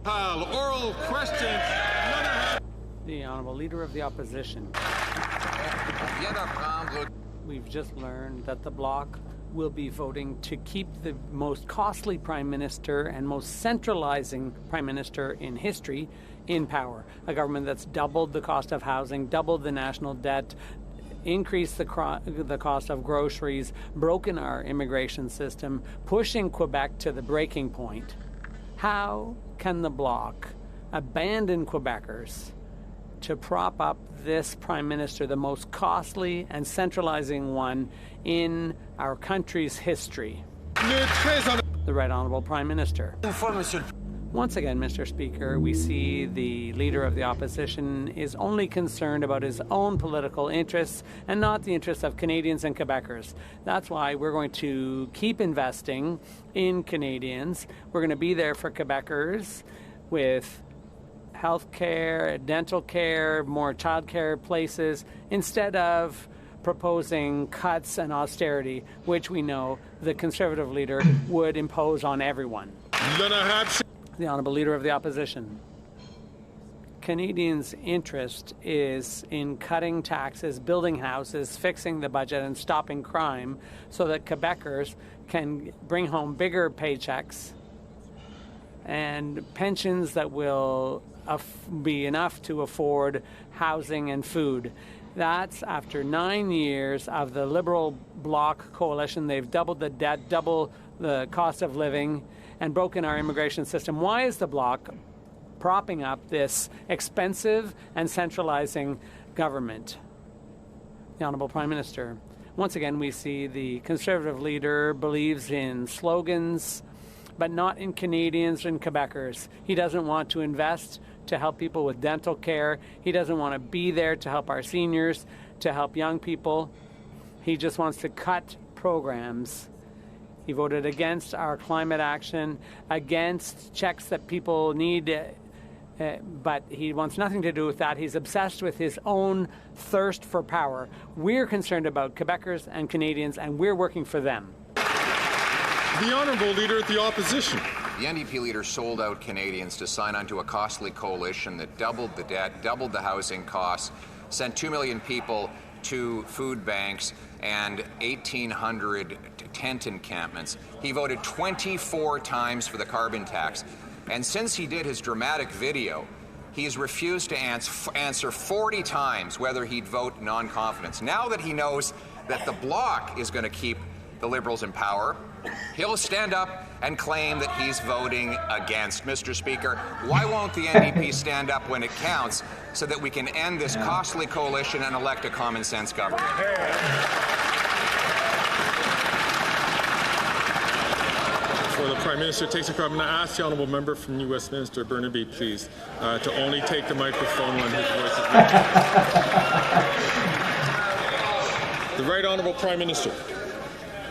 Oral questions. The Honourable Leader of the Opposition. We've just learned that the Bloc will be voting to keep the most costly Prime Minister and most centralizing Prime Minister in history in power. A government that's doubled the cost of housing, doubled the national debt, increased the cost of groceries, broken our immigration system, pushing Quebec to the breaking point. How can the Bloc abandon Quebecers to prop up this Prime Minister, the most costly and centralizing one in our country's history? The Right Honourable Prime Minister. Once again, Mr. Speaker, we see the Leader of the Opposition is only concerned about his own political interests and not the interests of Canadians and Quebecers. That's why we're going to keep investing in Canadians. We're going to be there for Quebecers with health care, dental care, more child care places, instead of proposing cuts and austerity, which we know the Conservative leader would impose on everyone. The Honourable Leader of the Opposition. Canadians' interest is in cutting taxes, building houses, fixing the budget, and stopping crime so that Quebecers can bring home bigger paychecks and pensions that will be enough to afford housing and food. That's after 9 years of the Liberal Bloc coalition. They've doubled the debt, doubled the cost of living, and broken our immigration system. Why is the Bloc propping up this expensive and centralizing government? The Honourable Prime Minister. Once again, we see the Conservative leader believes in slogans, but not in Canadians and Quebecers. He doesn't want to invest to help people with dental care. He doesn't want to be there to help our seniors, to help young people. He just wants to cut programs. He voted against our climate action, against checks that people need, but he wants nothing to do with that. He's obsessed with his own thirst for power. We're concerned about Quebecers and Canadians, and we're working for them. The Honourable Leader of the Opposition. The NDP leader sold out Canadians to sign onto a costly coalition that doubled the debt, doubled the housing costs, sent 2 million people to food banks and 1,800 tent encampments. He voted 24 times for the carbon tax. And since he did his dramatic video, he's refused to answer 40 times whether he'd vote non-confidence. Now that he knows that the Bloc is going to keep the Liberals in power, he'll stand up and claim that he's voting against. Mr. Speaker, why won't the NDP stand up when it counts so that we can end this costly coalition and elect a common sense government? Before the Prime Minister takes a card, I'm going to ask the Honourable Member from New Westminster, Burnaby, please, to only take the microphone when his voice is ready. The Right Honourable Prime Minister.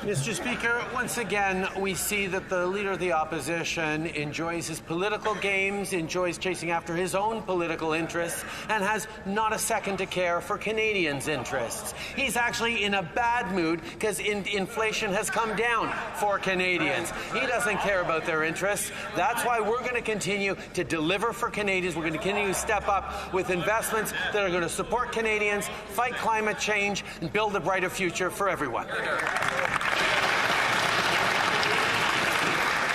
Mr. Speaker, once again, we see that the Leader of the Opposition enjoys his political games, enjoys chasing after his own political interests, and has not a second to care for Canadians' interests. He's actually in a bad mood because inflation has come down for Canadians. He doesn't care about their interests. That's why we're going to continue to deliver for Canadians. We're going to continue to step up with investments that are going to support Canadians, fight climate change, and build a brighter future for everyone.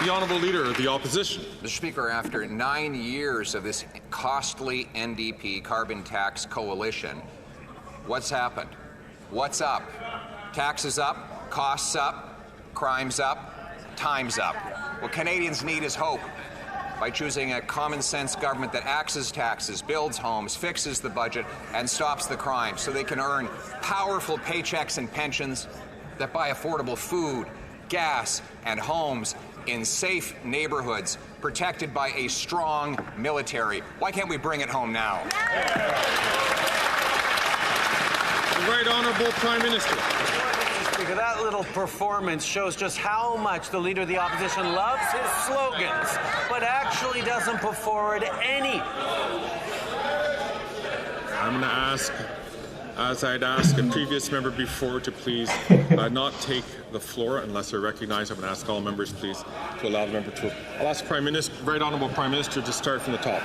The Honourable Leader of the Opposition. Mr. Speaker, after 9 years of this costly NDP carbon tax coalition, what's happened? What's up? Taxes up, costs up, crimes up, time's up. What Canadians need is hope. By choosing a common-sense government that axes taxes, builds homes, fixes the budget, and stops the crime so they can earn powerful paychecks and pensions that buy affordable food, gas, and homes in safe neighborhoods, protected by a strong military. Why can't we bring it home now? The Right Honourable Prime Minister. Mr. Speaker, that little performance shows just how much the Leader of the Opposition loves his slogans, but actually doesn't put forward any. I'm going to ask As I'd ask a previous member before to please not take the floor unless they're recognized. I'm going to ask all members, please, to allow the member to. I'll ask Prime Minister, Right Honourable Prime Minister, to start from the top.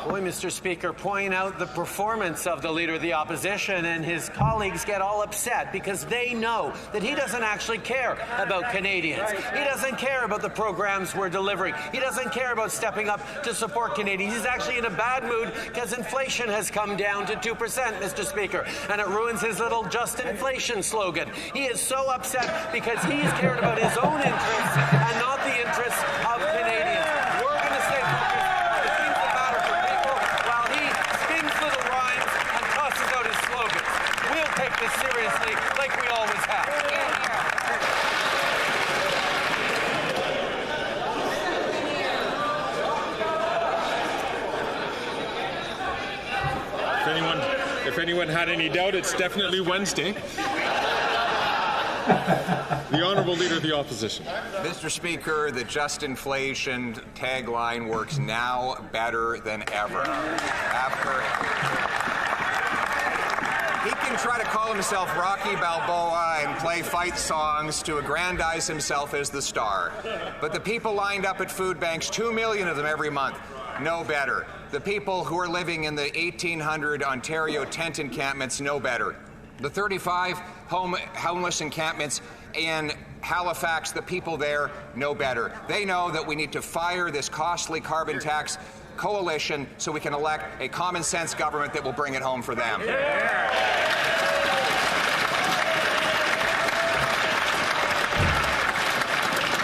Boy, Mr. Speaker, point out the performance of the Leader of the Opposition, and his colleagues get all upset because they know that he doesn't actually care about Canadians. He doesn't care about the programs we're delivering. He doesn't care about stepping up to support Canadians. He's actually in a bad mood because inflation has come down to 2%, Mr. Speaker, and it ruins his little just inflation slogan. He is so upset because he's cared about his own interests and not the interests of Canadians. We're going to stay focused on the things that matter for people while he spins little rhymes and tosses out his slogans. We'll take this seriously like we always have. If anyone had any doubt, it's definitely Wednesday. The Honourable Leader of the Opposition. Mr. Speaker, the just inflation tagline works now better than ever. He can try to call himself Rocky Balboa and play fight songs to aggrandize himself as the star. But the people lined up at food banks, 2 million of them every month, know better. The people who are living in the 1,800 Ontario tent encampments know better. The 35 homeless encampments in Halifax, the people there know better. They know that we need to fire this costly carbon tax coalition so we can elect a common sense government that will bring it home for them.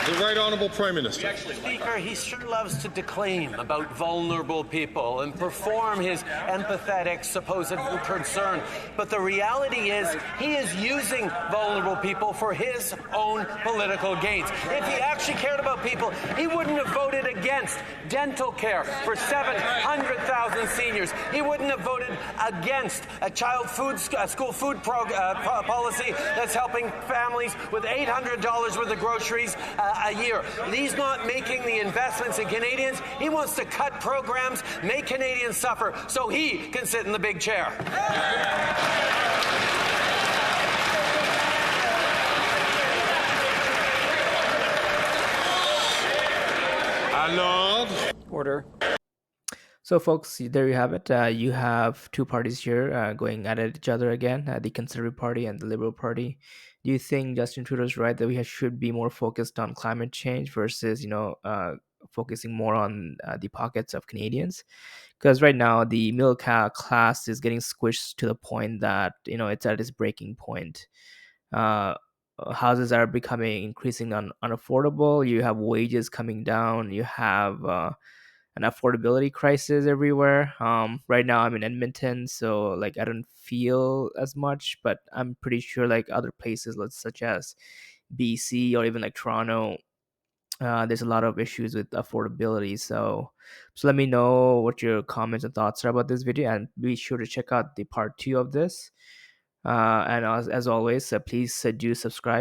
The Right Honourable Prime Minister. Speaker, he sure loves to declaim about vulnerable people and perform his empathetic supposed concern. But the reality is he is using vulnerable people for his own political gains. If he actually cared about people, he wouldn't have voted against dental care for 700,000 seniors. He wouldn't have voted against a school food policy that's helping families with $800 worth of groceries a year. He's not making the investments in Canadians. He wants to cut programs, make Canadians suffer, so he can sit in the big chair. Alors. Order. So, folks, there you have it. You have two parties here going at each other again, the Conservative Party and the Liberal Party. Do you think Justin Trudeau's right that we should be more focused on climate change versus, focusing more on the pockets of Canadians? Because right now, the middle class is getting squished to the point that, it's at its breaking point. Houses are becoming increasingly unaffordable. You have wages coming down. You have an affordability crisis everywhere. Right now I'm in Edmonton, so I don't feel as much, but I'm pretty sure other places, such as BC or even Toronto, there's a lot of issues with affordability. So let me know what your comments and thoughts are about this video, and be sure to check out the part 2 of this. And as always, please do subscribe.